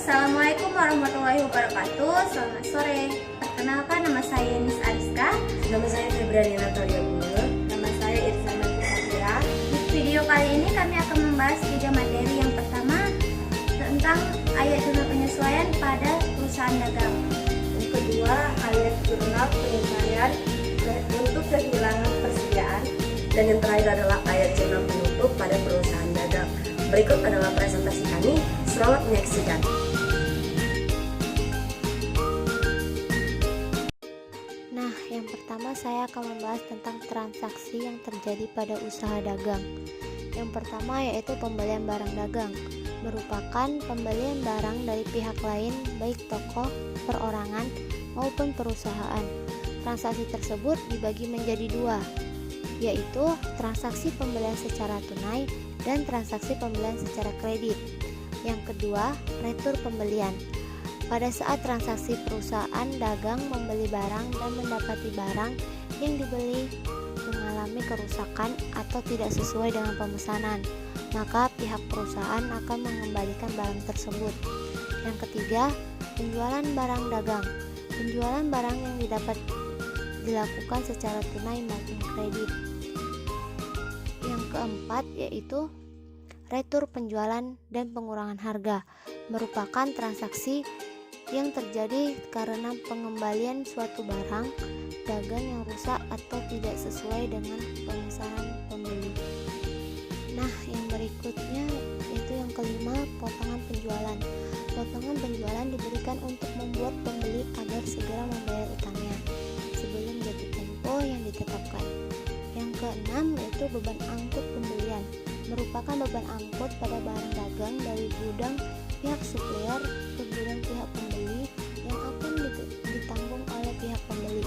Assalamualaikum warahmatullahi wabarakatuh. Selamat sore. Perkenalkan, nama saya Nis Ariska. Nama saya Febriani Natalia Bunga. Nama saya Irsa Satria. Di video kali ini kami akan membahas 3 materi. Yang pertama tentang ayat jurnal penyesuaian pada perusahaan dagang. Yang kedua, ayat jurnal penyesuaian untuk kehilangan persediaan. Dan yang terakhir adalah ayat jurnal penutup pada perusahaan dagang. Berikut adalah presentasi kami. Selamat menyaksikan. Nah, yang pertama saya akan membahas tentang transaksi yang terjadi pada usaha dagang. Yang pertama yaitu pembelian barang dagang, merupakan pembelian barang dari pihak lain baik toko, perorangan, maupun perusahaan. Transaksi tersebut dibagi menjadi 2, yaitu transaksi pembelian secara tunai dan transaksi pembelian secara kredit. Yang kedua, retur pembelian. Pada saat transaksi perusahaan dagang membeli barang dan mendapati barang yang dibeli mengalami kerusakan atau tidak sesuai dengan pemesanan, maka pihak perusahaan akan mengembalikan barang tersebut. Yang ketiga, penjualan barang dagang. Penjualan barang yang dilakukan secara tunai maupun kredit. Yang keempat yaitu retur penjualan dan pengurangan harga, merupakan transaksi yang terjadi karena pengembalian suatu barang dagang yang rusak atau tidak sesuai dengan pemesanan pembeli. Nah, yang berikutnya yaitu yang kelima, potongan penjualan. Potongan penjualan diberikan untuk membuat pembeli agar segera membayar utangnya sebelum jatuh tempo yang ditetapkan. Yang keenam yaitu beban angkut pembelian, merupakan beban angkut pada barang dagang dari gudang pihak supplier ke gudang pihak pembeli yang akan ditanggung oleh pihak pembeli.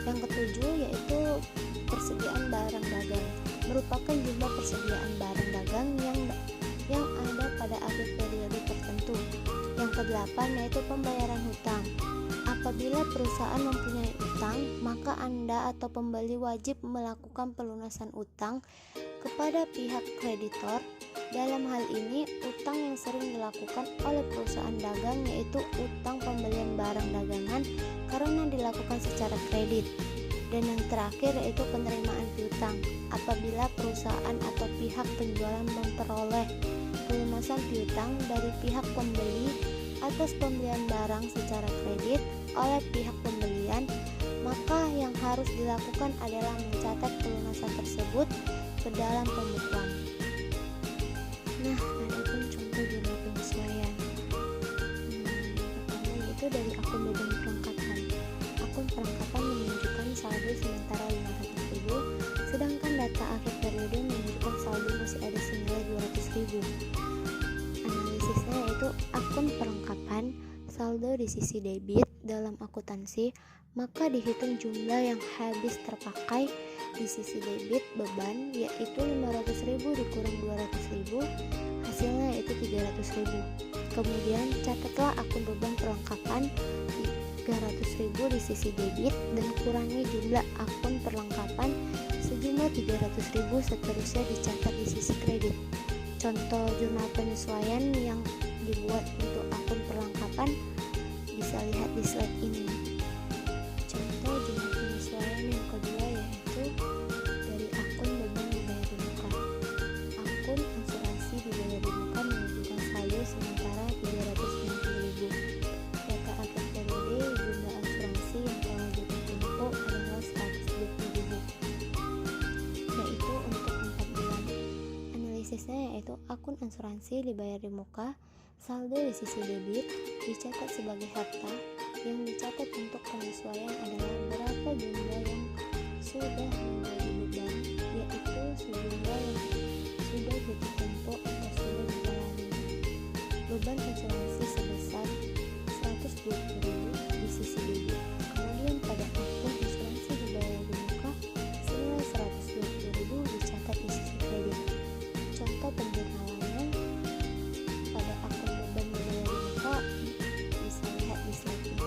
Yang ketujuh yaitu persediaan barang dagang, merupakan jumlah persediaan barang dagang yang ada pada akhir periode tertentu. Yang kedelapan yaitu pembayaran hutang. Apabila perusahaan mempunyai utang, maka Anda atau pembeli wajib melakukan pelunasan utang kepada pihak kreditor. Dalam hal ini, utang yang sering dilakukan oleh perusahaan dagang yaitu utang pembelian barang dagangan karena dilakukan secara kredit. Dan yang terakhir yaitu penerimaan piutang. Apabila perusahaan atau pihak penjualan memperoleh pelunasan piutang dari pihak pembeli atas pembelian barang secara kredit oleh pihak pembelian, maka yang harus dilakukan adalah mencatat pelunasan tersebut ke dalam pembukuan. Nah, adapun contoh jurnal penyesuaian. Yang pertama yaitu dari akun beban perlengkapan. Akun perlengkapan menunjukkan saldo sementara 500.000, sedangkan data akhir periode menunjukkan saldo masih ada senilai 200.000. Analisisnya yaitu akun perlengkapan, saldo di sisi debit dalam akuntansi, maka dihitung jumlah yang habis terpakai di sisi debit beban yaitu 500.000 dikurang 200.000, hasilnya yaitu 300.000. Kemudian catatlah akun beban perlengkapan 300.000 di sisi debit dan kurangi jumlah akun perlengkapan sejumlah 300.000, seterusnya dicatat di sisi kredit. Contoh jurnal penyesuaian yang dibuat untuk akun perlengkapan bisa lihat di slide ini. Contoh jurnal penyesuaian yang kedua yaitu dari akun beban dibayar di muka. Akun asuransi dibayar di muka menunjukkan saldo sementara 390.000. Data akhir periode jumlah asuransi yang telah jatuh tempo adalah 120.000, yaitu untuk 4 bulan. Analisisnya yaitu akun asuransi dibayar di muka, saldo di sisi debit dicatat sebagai harta. Yang dicatat untuk penyesuaian adalah berapa jumlah yang sudah menjadi beban, yaitu sejumlah yang sudah jatuh tempo atau sudah dijalani. Beban asuransi sebesar 120.000 di sisi debit. Kemudian pada akun asuransi dibayar di muka senilai 120.000 dicatat di sisi kredit. Contoh penjurnalannya pada akun beban dibayar di muka bisa lihat di slide ini.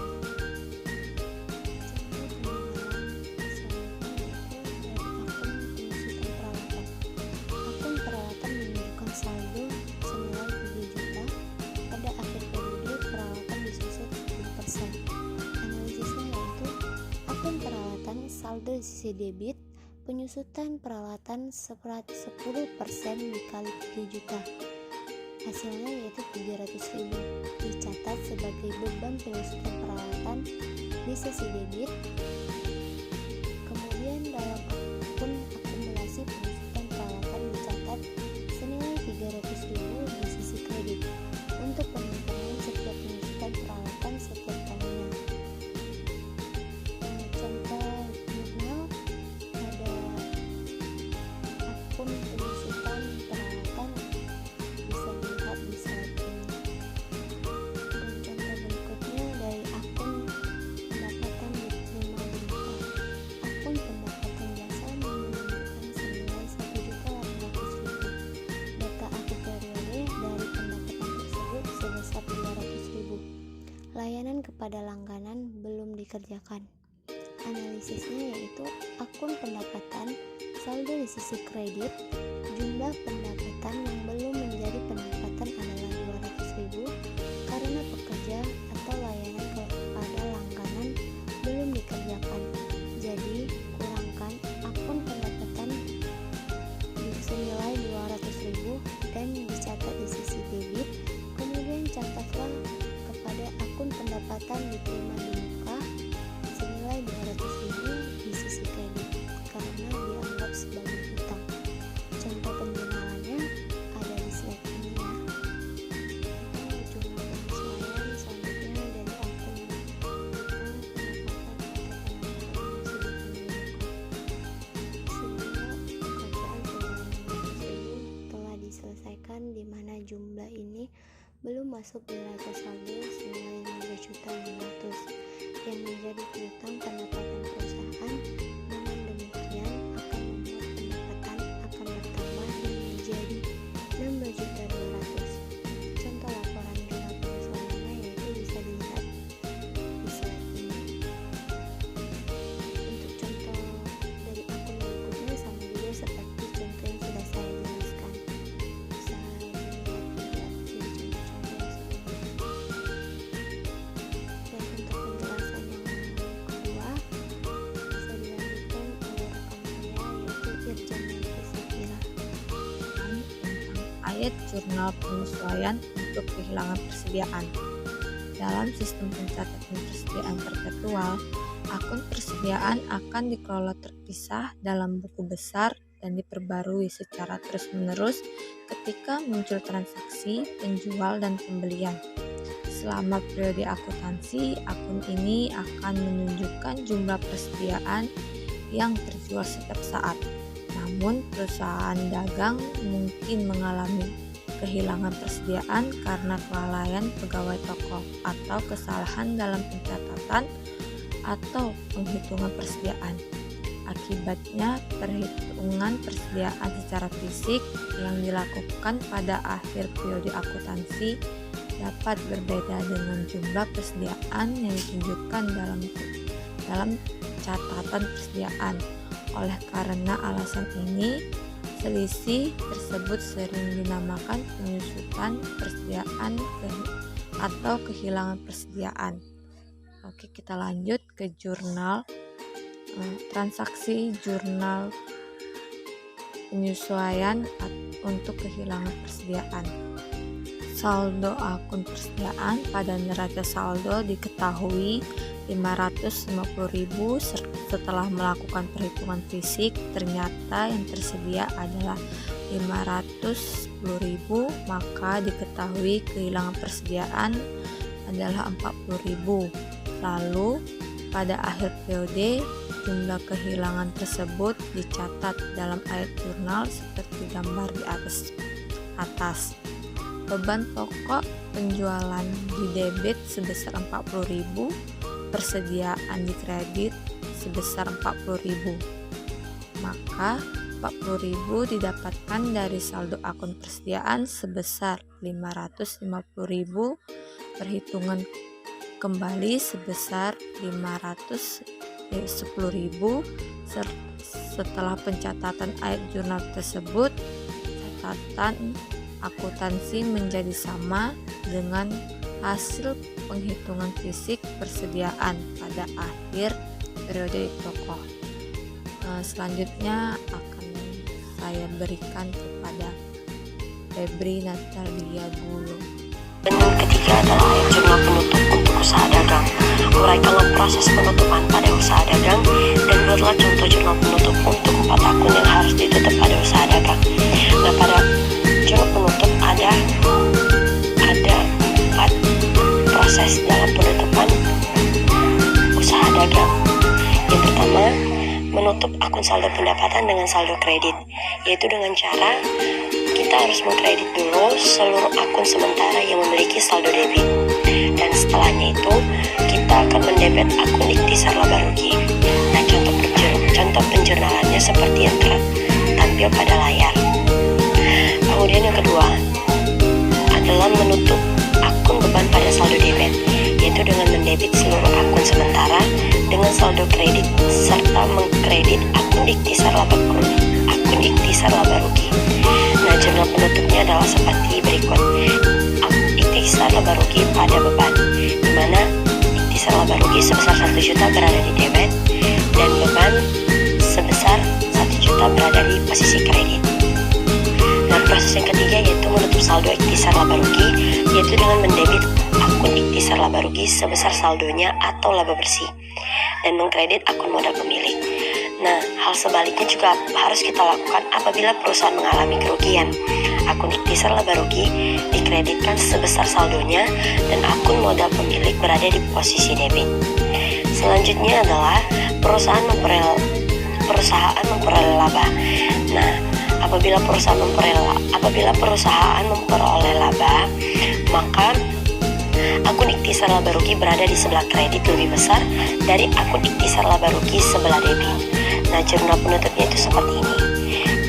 Contoh penjurnalan selanjutnya yaitu dari akun penyusutan peralatan. Akun peralatan menunjukkan saldo senilai 7 juta pada akhir periode saldo di sisi debit, penyusutan peralatan 10% dikali 3 juta. Hasilnya yaitu 300.000. Dicatat sebagai beban penyusutan peralatan di sisi debit. Kemudian dalam akun akumulasi penyusutan peralatan dicatat senilai 300.000 di sisi kredit untuk pembentukan setiap penyusutan peralatan setiap tahunnya. Contoh jurnal ada akun penyusutan peralatan bisa dilihat di slide ini. Dan contoh berikutnya dari akun pendapatan diterima di muka. Akun pendapatan jasa menunjukkan senilai 1.800.000. Data akhir periode dari pendapatan tersebut sebesar 200.000. Layanan kepada langganan belum dikerjakan. Analisisnya yaitu akun pendapatan, saldo di sisi kredit, jumlah pendapatan yang belum menjadi pendapatan adalah 200.000 karena pekerja atau layanan kepada langganan belum dikerjakan. Jadi kurangkan akun pendapatan senilai 200.000 dan dicatat di sisi debit. Kemudian catatlah kepada akun pendapatan diterima di muka senilai 200.000 di sisi kredit karena dianggap sebagai hutang. Contoh penjualannya ada di slide ini ya. Jumlah penyesuaian selanjutnya dari akun pendapatan sejumlah pekerjaan senilai 600.000 telah diselesaikan, di mana jumlah ini belum masuk di neraca saldo senilai 15.500.000 yang menjadi piutang pendapatan perusahaan. Dengan demikian akan membuat pendapatan akan bertambah dan menjadi 16.200.000. Contoh laporan jurnal penyesuaiannya yaitu bisa dilihat di slide ini. Untuk contoh dari akun berikutnya sama juga seperti contoh yang sudah saya jelaskan. Bisa dilihat juga di contoh-contoh yang sebelumnya. Dan untuk penjelasan yang kedua bisa dilanjutkan oleh rekan saya yaitu Irjen Melki Safira. Tentang ayat jurnal penyesuaian untuk kehilangan persediaan. Dalam sistem pencatatan persediaan perpetual, akun persediaan akan dikelola terpisah dalam buku besar dan diperbarui secara terus-menerus ketika muncul transaksi penjual dan pembelian. Selama periode akuntansi, akun ini akan menunjukkan jumlah persediaan yang terjual setiap saat. Namun, perusahaan dagang mungkin mengalami kehilangan persediaan karena kelalaian pegawai toko atau kesalahan dalam pencatatan atau penghitungan persediaan. Akibatnya, perhitungan persediaan secara fisik yang dilakukan pada akhir periode akuntansi dapat berbeda dengan jumlah persediaan yang ditunjukkan dalam catatan persediaan. Oleh karena alasan ini, selisih tersebut sering dinamakan penyusutan persediaan atau kehilangan persediaan. Oke, kita lanjut ke jurnal transaksi jurnal penyesuaian untuk kehilangan persediaan. Saldo akun persediaan pada neraca saldo diketahui 550.000 setelah melakukan perhitungan fisik. Ternyata yang tersedia adalah 510.000, maka diketahui kehilangan persediaan adalah 40.000. Lalu pada akhir periode jumlah kehilangan tersebut dicatat dalam ayat jurnal seperti gambar di atas. Beban pokok penjualan di debit sebesar 40.000, persediaan di kredit sebesar 40.000. Maka 40.000 didapatkan dari saldo akun persediaan sebesar 550.000, perhitungan kembali sebesar 510.000. Setelah pencatatan ayat jurnal tersebut, catatan akuntansi menjadi sama dengan hasil penghitungan fisik persediaan pada akhir periode toko. Selanjutnya akan saya berikan kepada Febri Natalia Gulu. Dan yang ketiga adalah ayat jurnal penutup untuk usaha dagang. Uraikanlah proses penutupan pada usaha dagang dan buatlah contoh jurnal penutup untuk 4 akun yang harus ditutup pada usaha dagang. Nah, pada jurnal penutup ada 4 proses dalam penutupan usaha dagang. Yang pertama, menutup akun saldo pendapatan dengan saldo kredit, yaitu dengan cara kita harus mengkredit dulu seluruh akun sementara yang memiliki saldo debit, dan setelahnya itu kita akan mendebet akun ikhtisar laba rugi. Nah, contoh penjurnalannya seperti yang tertampil pada layar. Kemudian yang kedua adalah menutup akun beban pada saldo debit, yaitu dengan mendebit seluruh akun sementara dengan saldo kredit serta mengkredit akun ikhtisar laba rugi. Nah, jurnal penutupnya adalah seperti berikut. Ikhtisar laba rugi pada beban, di mana ikhtisar laba rugi sebesar 1 juta berada di debit dan beban sebesar 1 juta berada di posisi kredit. Nah, proses yang ketiga yaitu menutup saldo ikhtisar laba rugi, yaitu dengan mendebit akun ikhtisar laba rugi sebesar saldonya atau laba bersih dan mengkredit akun modal pemilik. Nah, hal sebaliknya juga harus kita lakukan apabila perusahaan mengalami kerugian. Akun ikhtisar laba rugi dikreditkan sebesar saldonya dan akun modal pemilik berada di posisi debit. Selanjutnya adalah perusahaan memperoleh laba. Nah, apabila perusahaan memperoleh laba, maka akun ikhtisar laba rugi berada di sebelah kredit lebih besar dari akun ikhtisar laba rugi sebelah debit. Nah, jurnal penutupnya itu seperti ini.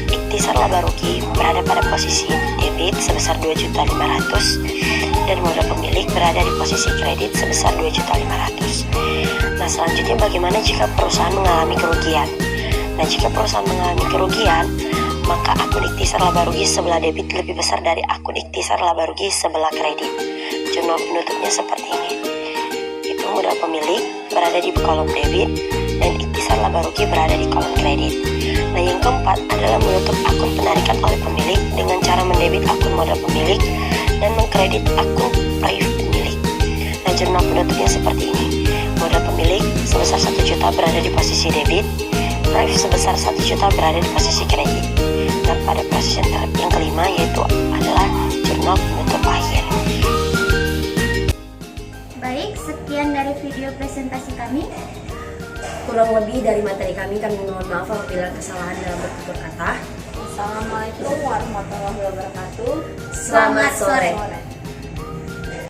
Ikhtisar laba rugi berada pada posisi debit sebesar 2.500.000 dan modal pemilik berada di posisi kredit sebesar 2.500.000. Nah, selanjutnya bagaimana jika perusahaan mengalami kerugian? Nah, jika perusahaan mengalami kerugian, maka akun ikhtisar laba rugi sebelah debit lebih besar dari akun ikhtisar laba rugi sebelah kredit. Jurnal penutupnya seperti ini. Itu modal pemilik berada di kolom debit dan ikhtisar laba rugi berada di kolom kredit. Nah, yang keempat adalah menutup akun penarikan oleh pemilik dengan cara mendebit akun modal pemilik dan mengkredit akun raif pemilik. Nah, jurnal penutupnya seperti ini. Modal pemilik sebesar 1 juta berada di posisi debit, raif sebesar 1 juta berada di posisi kredit. Nah, pada proses yang kelima yaitu adalah jurnal penutup akhir. Baik, sekian dari video presentasi kami. Kurang lebih dari materi kami mohon maaf apabila kesalahan dalam bertutur kata. Assalamualaikum warahmatullahi wabarakatuh. Selamat sore.